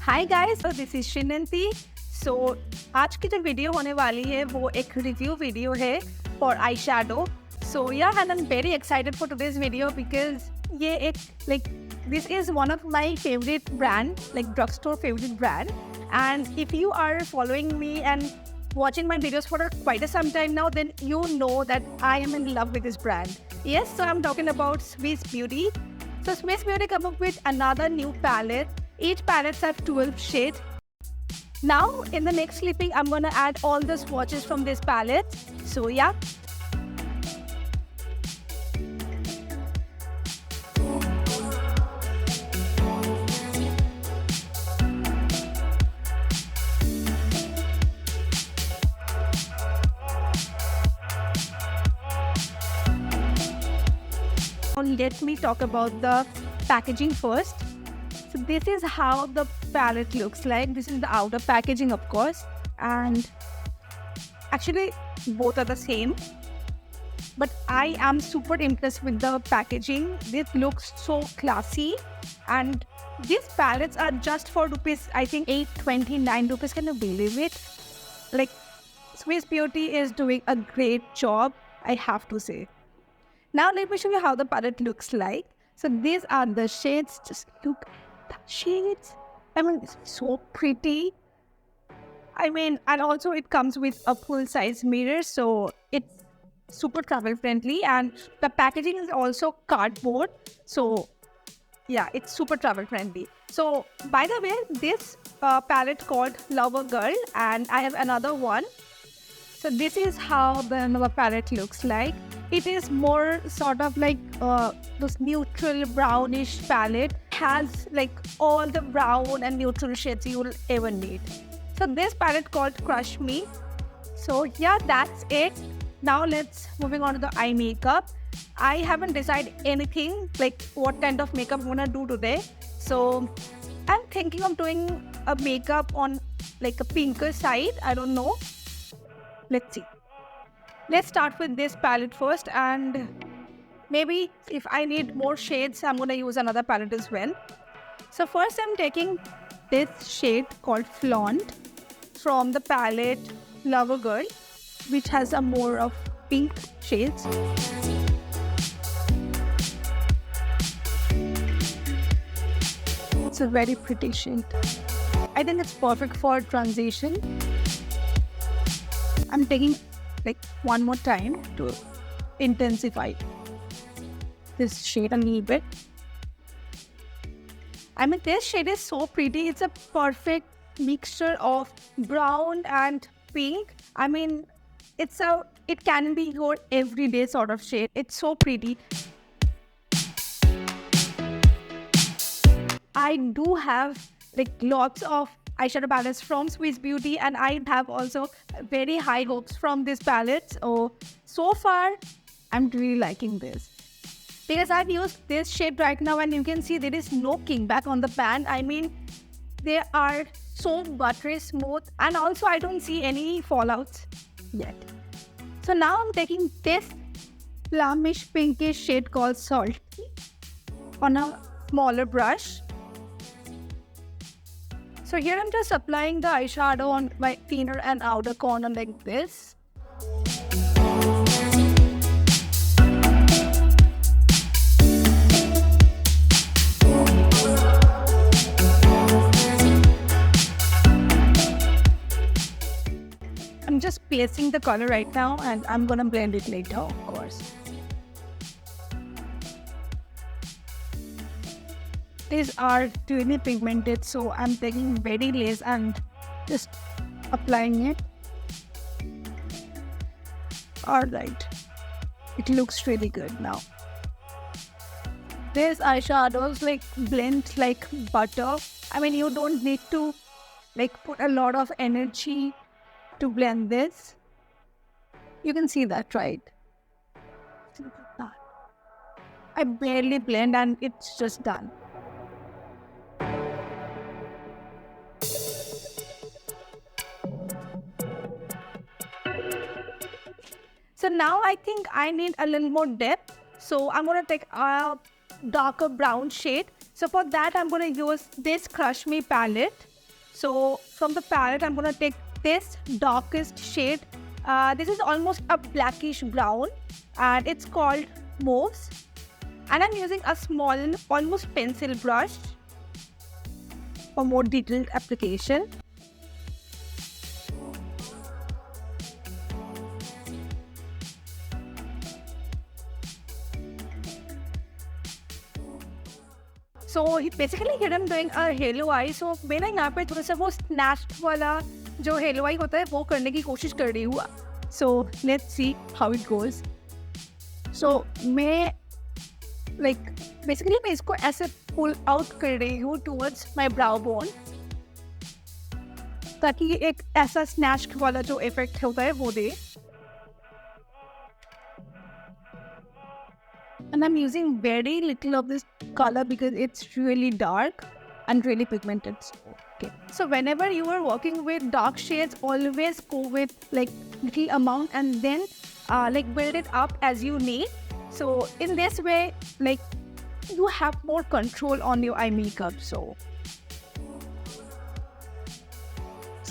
Hi guys, this is Shinanti. So आज की जो वीडियो होने वाली है वो एक रिव्यू वीडियो है for eye shadow. So yeah and I am very excited for today's video because ये एक this is one of my favourite brand, drug store favourite brand. And if you are following me and watching my videos for quite some time now, then you know that I am in love with this brand. Yes, so I'm talking about Swiss Beauty. So Swiss Beauty come up with another new palette. Each palette have 12 shades. Now in the next clipping, I'm gonna add all the swatches from this palette. So yeah. Let me talk about the packaging first. So this is how the palette looks like. This is the outer packaging, of course, and actually both are the same, but I am super impressed with the packaging. This looks so classy, and these palettes are just for rupees, I think 829 rupees. Can you believe it? Swiss Beauty is doing a great job, I have to say. Now let me show you how the palette looks like. So these are the shades. Just look at the shades. I mean, it's so pretty. I mean, and also it comes with a full-size mirror, so it's super travel friendly. And the packaging is also cardboard, so yeah, it's super travel friendly. So by the way, this palette called Lover Girl, and I have another one. So this is how the another palette looks like. It is more sort of like this neutral brownish palette. Has all the brown and neutral shades you will ever need. So this palette called Crush Me. So yeah, that's it. Now let's moving on to the eye makeup. I haven't decided anything what kind of makeup I'm gonna do today. So I'm thinking of doing a makeup on a pinker side. I don't know. Let's see. Let's start with this palette first, and maybe if I need more shades, I'm going to use another palette as well. So first I'm taking this shade called Flaunt from the palette Lover Girl, which has a more of pink shades. It's a very pretty shade. I think it's perfect for transition. I'm taking one more time to intensify this shade a little bit. I mean, this shade is so pretty. It's a perfect mixture of brown and pink. I mean, it can be your everyday sort of shade. It's so pretty. I do have lots of eyeshadow palettes from Swiss Beauty, and I have also very high hopes from this palette. So far I'm really liking this because I've used this shade right now, and you can see there is no kickback on the pan. I mean, they are so buttery smooth, and also I don't see any fallouts yet. So now I'm taking this plummish pinkish shade called Salty on a smaller brush. So here I'm just applying the eyeshadow on my inner and outer corner like this. I'm just placing the color right now, and I'm gonna blend it later, of course. These are really pigmented, so I'm taking very lace and just applying it. Alright, it looks really good now. These eyeshadows blend like butter. I mean, you don't need to put a lot of energy to blend this. You can see that, right? I barely blend and it's just done. So now I think I need a little more depth. So I'm going to take a darker brown shade. So for that, I'm going to use this Crush Me palette. So from the palette, I'm going to take this darkest shade. This is almost a blackish brown and it's called Mauves. And I'm using a small, almost pencil brush for more detailed application. So basically here I'm doing a halo eye. So मेरा यहाँ पे थोड़ा सा वो snatched वाला जो halo eye होता है वो करने की कोशिश कर रही हूँ. So let's see how it goes. So मैं basically मैं इसको ऐसे pull out कर रही हूँ towards my brow bone ताकि एक ऐसा snatched वाला जो effect होता है वो दे. And I'm using very little of this color because it's really dark and really pigmented. Okay. So whenever you are working with dark shades, always go with little amount and then build it up as you need. So in this way, you have more control on your eye makeup. So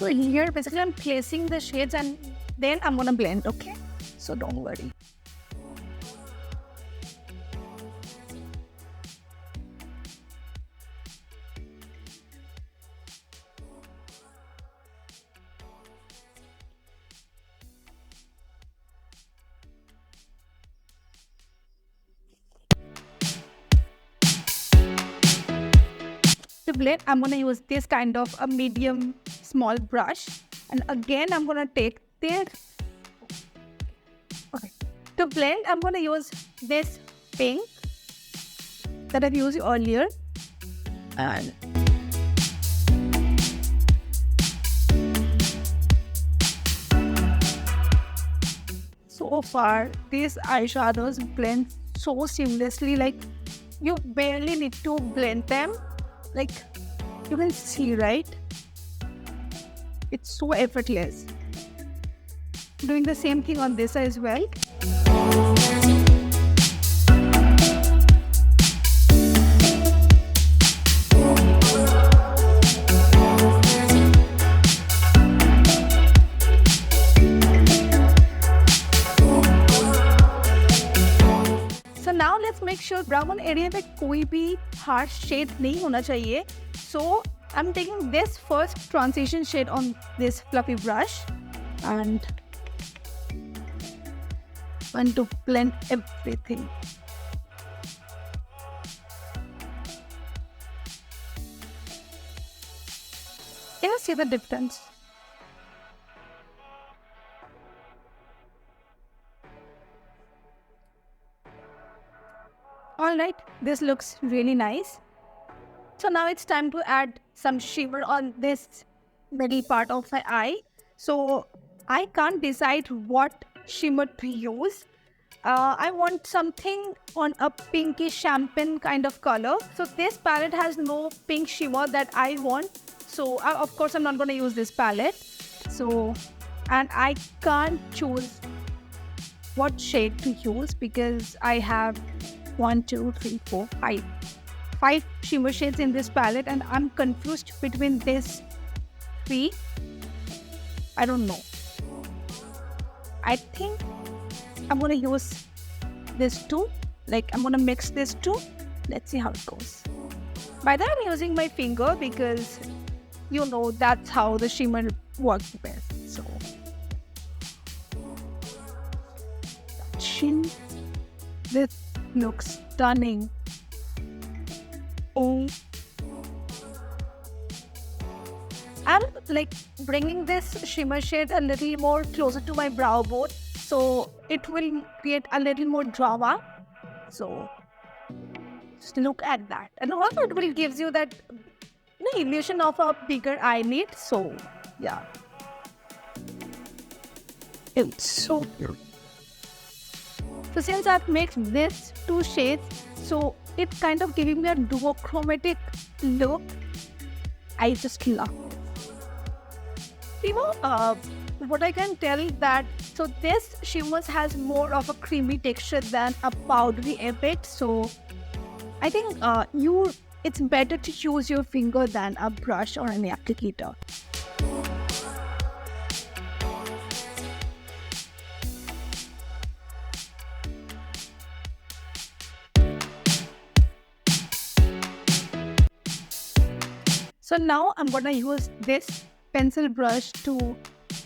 here basically I'm placing the shades and then I'm gonna blend. Okay. So don't worry. To blend, I'm going to use this kind of a medium small brush. And again, I'm going to take this. Okay. To blend, I'm going to use this pink that I've used earlier. And so far, these eyeshadows blend so seamlessly. You barely need to blend them. You can see, right? It's so effortless. Doing the same thing on this as well. So now let's make sure brown area में कोई भी harsh shade नहीं होना चाहिए. So I'm taking this first transition shade on this fluffy brush and want to blend everything. Can you see the difference? Alright, this looks really nice. So now it's time to add some shimmer on this middle part of my eye. So I can't decide what shimmer to use. I want something on a pinkish champagne kind of color. So this palette has no pink shimmer that I want. So of course I'm not going to use this palette. So, and I can't choose what shade to use because I have 5 shimmer shades in this palette and I'm confused between this 3. I don't know. I think I'm gonna use this 2. I'm gonna mix this 2. Let's see how it goes. By that I'm using my finger because that's how the shimmer works best. So this looks stunning. Oh, I'm bringing this shimmer shade a little more closer to my brow bone, so it will create a little more drama. So just look at that, and also it will gives you that illusion of a bigger eyelid. So yeah, it's so beautiful. So since I've mixed these 2 shades, so it's kind of giving me a duochromatic look. I just love it. What I can tell is that so this shimmer has more of a creamy texture than a powdery effect. So I think it's better to use your finger than a brush or an applicator. So now I'm gonna use this pencil brush to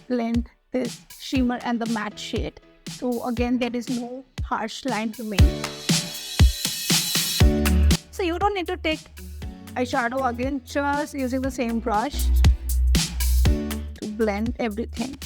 blend this shimmer and the matte shade. So again, there is no harsh line remain. So you don't need to take eyeshadow again, just using the same brush to blend everything.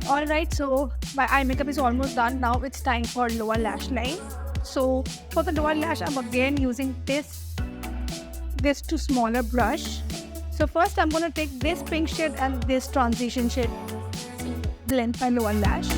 Alright, so my eye makeup is almost done. Now it's time for lower lash line. So for the lower lash, I'm again using this to smaller brush. So first I'm going to take this pink shade and this transition shade to blend my lower lash.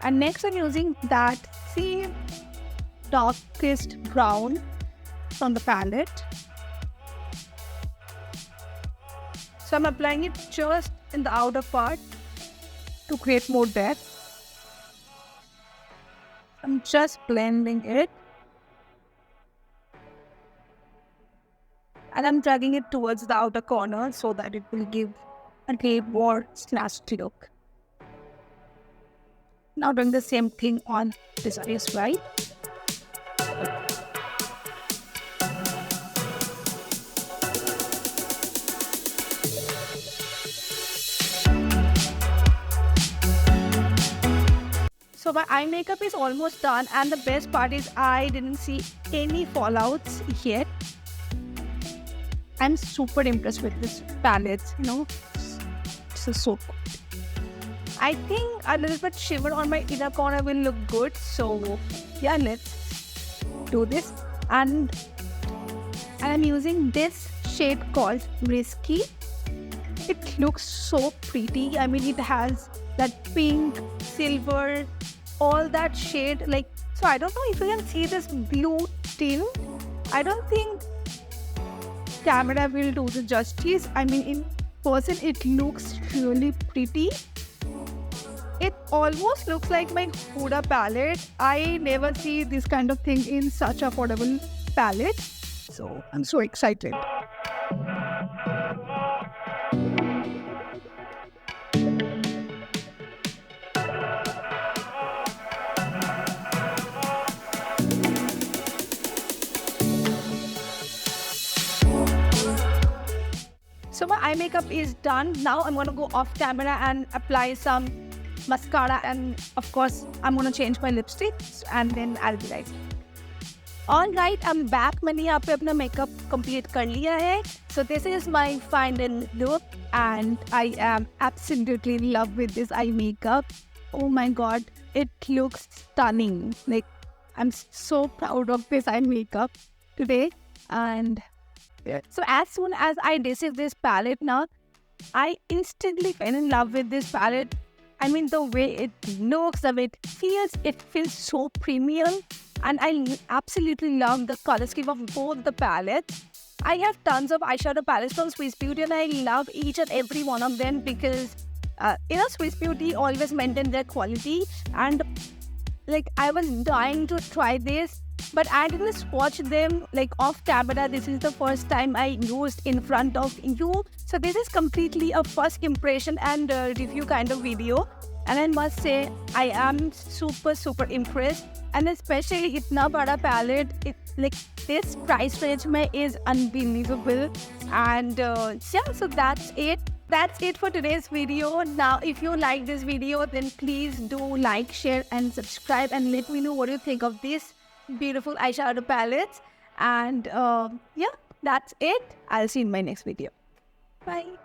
And next I'm using that same darkest brown from the palette. So I'm applying it just in the outer part to create more depth. I'm just blending it. And I'm dragging it towards the outer corner so that it will give a more snatched look. Now doing the same thing on this eye as well. So my eye makeup is almost done, and the best part is I didn't see any fallouts yet. I'm super impressed with this palette, this is so good. I think a little bit shimmer on my inner corner will look good. So yeah, let's do this. And I'm using this shade called Risky. It looks so pretty. I mean, it has that pink, silver, all that shade. So I don't know if you can see this blue tint. I don't think camera will do the justice. I mean, in person, it looks really pretty. It almost looks like my Huda palette. I never see this kind of thing in such affordable palette. So I'm so excited. So my eye makeup is done. Now I'm going to go off camera and apply some mascara, and of course I'm gonna change my lipstick and then I'll be right. Alright, I'm back. मैंने यहाँ पे अपना makeup complete कर लिया है. So this is my final look and I am absolutely in love with this eye makeup. Oh my god, it looks stunning. I'm so proud of this eye makeup today. And so as soon as I received this palette now, I instantly fell in love with this palette. I mean, the way it looks, the way it feels so premium. And I absolutely love the color scheme of both the palettes. I have tons of eyeshadow palettes from Swiss Beauty and I love each and every one of them because, Swiss Beauty always maintain their quality. And I was dying to try this, but I didn't swatch them off camera. This is the first time I used in front of you. So this is completely a first impression and review kind of video. And I must say, I am super impressed. And especially itna bada palette, this price range is unbelievable. And yeah, so that's it. That's it for today's video. Now, if you like this video, then please do like, share and subscribe and let me know what you think of this beautiful eyeshadow palettes. And yeah, that's it. I'll see you in my next video. Bye.